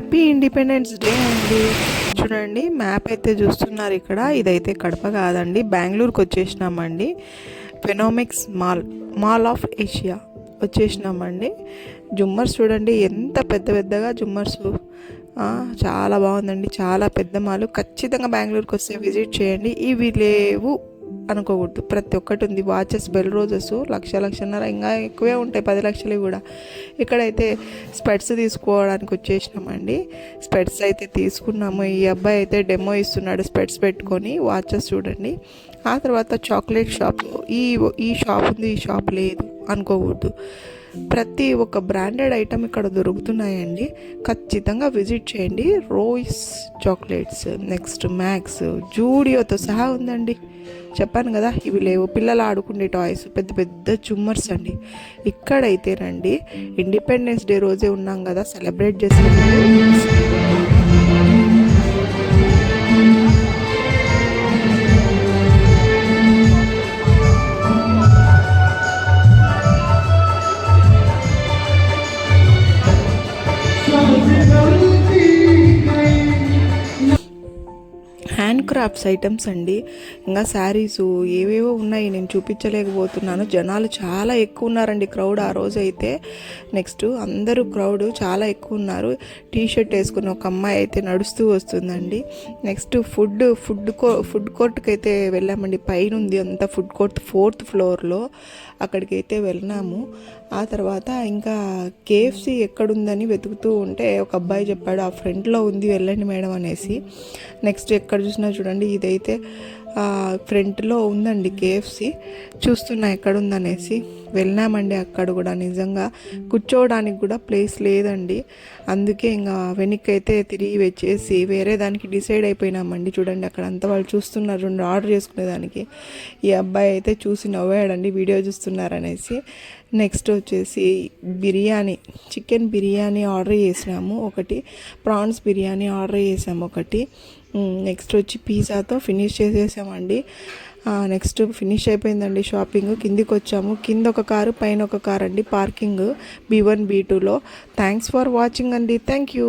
Happy independence day అండి. చూడండి map అయితే చూస్తున్నారు ఇక్కడ. ఇదైతే కడప కాదండి, బెంగళూరుకి వచ్చేసినామండి. ఫెనోమిక్స్ మాల్ ఆఫ్ ఏషియా వచ్చేసినామండి. జుమ్మర్స్ చూడండి ఎంత పెద్ద పెద్దగా జుమ్మర్స్, చాలా బాగుందండి. చాలా పెద్ద మాలు. ఖచ్చితంగా బెంగళూరుకి వస్తే విజిట్ చేయండి. ఇవి లేవు అనుకోకూడదు, ప్రతి ఒక్కటి ఉంది. వాచెస్, బెల్ రోజెస్ లక్షన్నర, ఇంకా ఎక్కువే ఉంటాయి, 10 లక్షలు కూడా. ఇక్కడైతే స్పెట్స్ తీసుకోవడానికి వచ్చేసినామండి. స్పెట్స్ అయితే తీసుకున్నాము. ఈ అబ్బాయి అయితే డెమో ఇస్తున్నాడు స్పెట్స్ పెట్టుకొని. వాచెస్ చూడండి. ఆ తర్వాత చాక్లెట్ షాప్. ఈ షాప్ ఉంది, ఈ షాప్ లేదు అనుకోకూడదు. ప్రతి ఒక్క బ్రాండెడ్ ఐటమ్ ఇక్కడ దొరుకుతున్నాయండి. ఖచ్చితంగా విజిట్ చేయండి. రోయిస్ చాక్లెట్స్, నెక్స్ట్ మ్యాక్స్, జూడియోతో సహా ఉందండి. చెప్పాను కదా, ఇవి లేవు. పిల్లలు ఆడుకునే టాయ్స్, పెద్ద పెద్ద జుమ్మర్స్ అండి. ఇక్కడైతేనండి ఇండిపెండెన్స్ డే రోజే ఉన్నాం కదా, సెలబ్రేట్ చేసేందుకు హ్యాండ్ క్రాఫ్ట్స్ ఐటమ్స్ అండి. ఇంకా శారీసు ఏవేవో ఉన్నాయి, నేను చూపించలేకపోతున్నాను. జనాలు చాలా ఎక్కువ ఉన్నారండి, క్రౌడ్ ఆ రోజు అయితే. నెక్స్ట్ అందరూ క్రౌడ్ చాలా ఎక్కువ ఉన్నారు. టీ షర్ట్ వేసుకుని ఒక అమ్మాయి అయితే నడుస్తూ వస్తుందండి. నెక్స్ట్ ఫుడ్ కోర్ట్కి అయితే వెళ్ళామండి. పైన ఉంది అంతా ఫుడ్ కోర్ట్, 4th ఫ్లోర్లో. అక్కడికి అయితే వెళ్ళినాము. ఆ తర్వాత ఇంకా కేఎఫ్సి ఎక్కడుందని వెతుకుతూ ఉంటే ఒక అబ్బాయి చెప్పాడు, ఆ ఫ్రంట్లో ఉంది, వెళ్ళండి మేడం అనేసి. నెక్స్ట్ ఎక్కడ చూసినా చూడండి, ఇదైతే ఫ్రంట్లో ఉందండి కేఎఫ్సి. చూస్తున్నా ఎక్కడుందనేసి. వెళ్ళామండి. అక్కడ కూడా నిజంగా కూర్చోవడానికి కూడా ప్లేస్ లేదండి. అందుకే ఇంకా వెనక్కి అయితే తిరిగి వచ్చేసి వేరే దానికి డిసైడ్ అయిపోయినామండి. చూడండి అక్కడ అంతా వాళ్ళు చూస్తున్నారు, 2 ఆర్డర్ చేసుకునేదానికి. ఈ అబ్బాయి అయితే చూసి నవ్వాడండి, వీడియో చూస్తున్నారనేసి. నెక్స్ట్ వచ్చేసి బిర్యానీ, చికెన్ బిర్యానీ ఆర్డర్ చేసినాము ఒకటి, ప్రాన్స్ బిర్యానీ ఆర్డర్ చేసాము ఒకటి. నెక్స్ట్ వచ్చి పిజ్జాతో ఫినిష్ చేసేసామండి. నెక్స్ట్ ఫినిష్ అయిపోయిందండి షాపింగ్. కిందికి వచ్చాము. కింద ఒక కారు, పైన ఒక కారు అండి పార్కింగ్ B1 B2లో. థ్యాంక్స్ ఫర్ వాచింగ్ అండి. Thank you.